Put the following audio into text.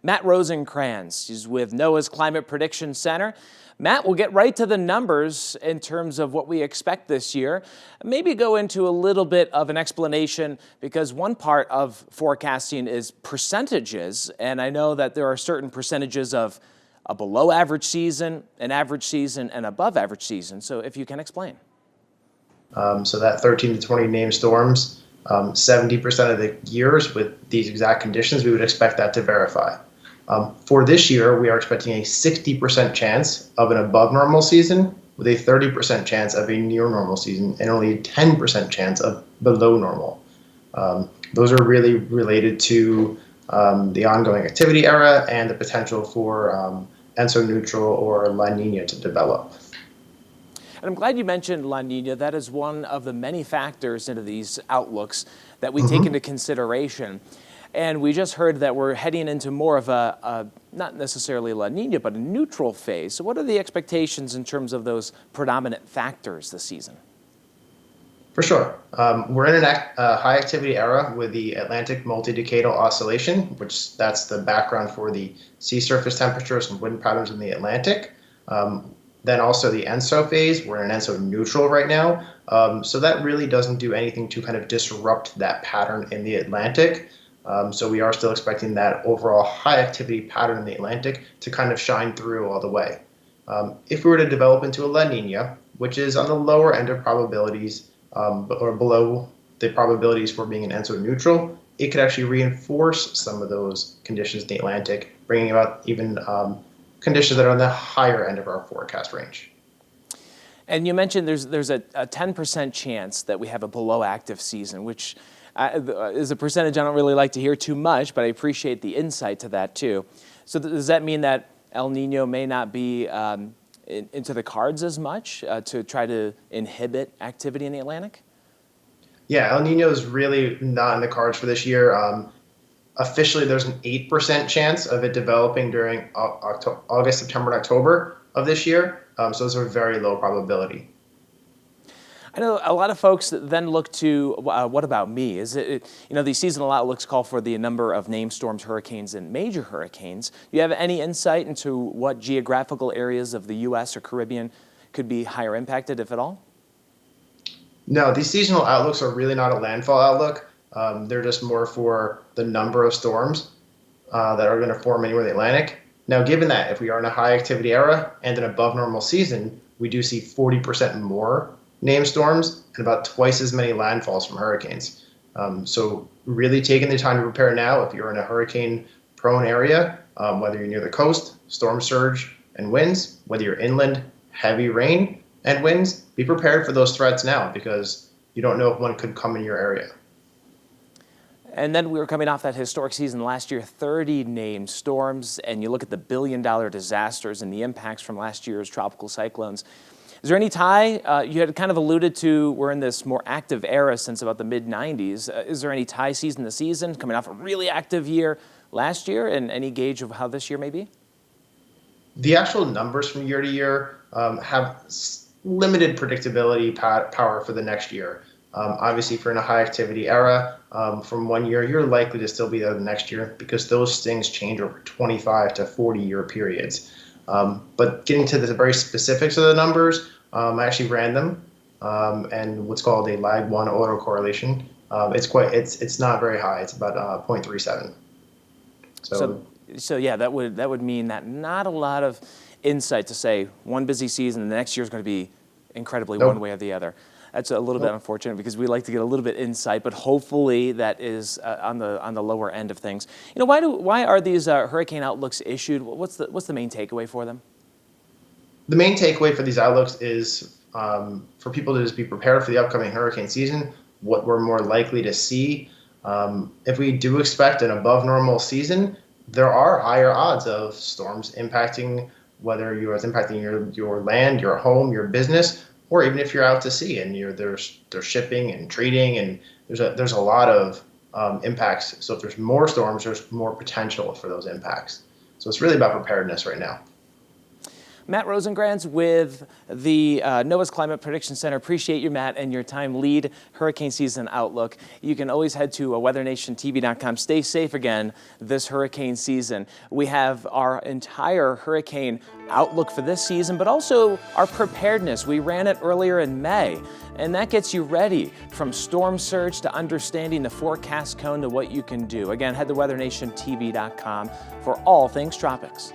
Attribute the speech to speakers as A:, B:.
A: Matt Rosencrans. He's with NOAA's Climate Prediction Center. Matt, we'll get right to the numbers in terms of what we expect this year. Maybe go into a little bit of an explanation, because one part of forecasting is percentages, and I know that there are certain percentages of a below average season, an average season, and above average season. So if you can explain.
B: So that 13 to 20 named storms, 70% of the years with these exact conditions, we would expect that to verify. For this year, we are expecting a 60% chance of an above normal season with a 30% chance of a near normal season and only a 10% chance of below normal. Those are really related to the ongoing activity era and the potential for ENSO neutral or La Nina to develop.
A: And I'm glad you mentioned La Nina. That is one of the many factors into these outlooks that we take into consideration. And we just heard that we're heading into more of a not necessarily La Nina, but a neutral phase. So what are the expectations in terms of those predominant factors this season?
B: For sure. We're in a high activity era with the Atlantic multi-decadal oscillation, which that's the background for the sea surface temperatures and wind patterns in the Atlantic. Then also the ENSO phase. We're in an ENSO neutral right now. So that really doesn't do anything to kind of disrupt that pattern in the Atlantic. So we are still expecting that overall high activity pattern in the Atlantic to kind of shine through all the way. If we were to develop into a La Nina, which is on the lower end of probabilities or below the probabilities for being an ENSO neutral, it could actually reinforce some of those conditions in the Atlantic, bringing about even conditions that are on the higher end of our forecast range.
A: And you mentioned there's a 10% chance that we have a below active season, which is a percentage I don't really like to hear too much, but I appreciate the insight to that too. So does that mean that El Nino may not be into the cards as much to try to inhibit activity in the Atlantic?
B: Yeah, El Nino is really not in the cards for this year. Officially, there's an 8% chance of it developing during August, September, and October of this year. So those are very low probability.
A: I know a lot of folks then look to, what about me? Is it, these seasonal outlooks call for the number of named storms, hurricanes, and major hurricanes. Do you have any insight into what geographical areas of the U.S. or Caribbean could be higher impacted, if at all?
B: No, these seasonal outlooks are really not a landfall outlook. They're just more for the number of storms that are going to form anywhere in the Atlantic. Now, given that if we are in a high activity era and an above normal season, we do see 40% more named storms and about twice as many landfalls from hurricanes. So really taking the time to prepare now, if you're in a hurricane prone area, whether you're near the coast, storm surge and winds, whether you're inland, heavy rain and winds, be prepared for those threats now, because you don't know if one could come in your area.
A: And then we were coming off that historic season last year, 30 named storms, and you look at the billion-dollar disasters and the impacts from last year's tropical cyclones. Is there any tie? You had kind of alluded to we're in this more active era since about the mid-90s. Is there any tie season to season, coming off a really active year last year, and any gauge of how this year may be?
B: The actual numbers from year to year have limited predictability power for the next year. Obviously, if you're in a high activity era, from one year, you're likely to still be there the next year, because those things change over 25 to 40 year periods. But getting to the very specifics of the numbers, I actually ran them, and what's called a lag 1 autocorrelation. It's not very high. It's about 0.37.
A: So yeah, that would mean that not a lot of insight to say one busy season and the next year is going to be incredibly one way or the other. That's a little bit unfortunate, because we like to get a little bit insight, but hopefully that is on the lower end of things. Why are these hurricane outlooks issued? What's the main takeaway for them?
B: The main takeaway for these outlooks is for people to just be prepared for the upcoming hurricane season, what we're more likely to see. If we do expect an above normal season, there are higher odds of storms impacting, whether it's impacting your land, your home, your business, or even if you're out to sea and there's shipping and trading, and there's a lot of impacts. So if there's more storms, there's more potential for those impacts. So it's really about preparedness right now.
A: Matt Rosencrans with the NOAA's Climate Prediction Center. Appreciate you, Matt, and your time. Lead hurricane season outlook. You can always head to weathernationtv.com. Stay safe again this hurricane season. We have our entire hurricane outlook for this season, but also our preparedness. We ran it earlier in May, and that gets you ready from storm surge to understanding the forecast cone to what you can do. Again, head to weathernationtv.com for all things tropics.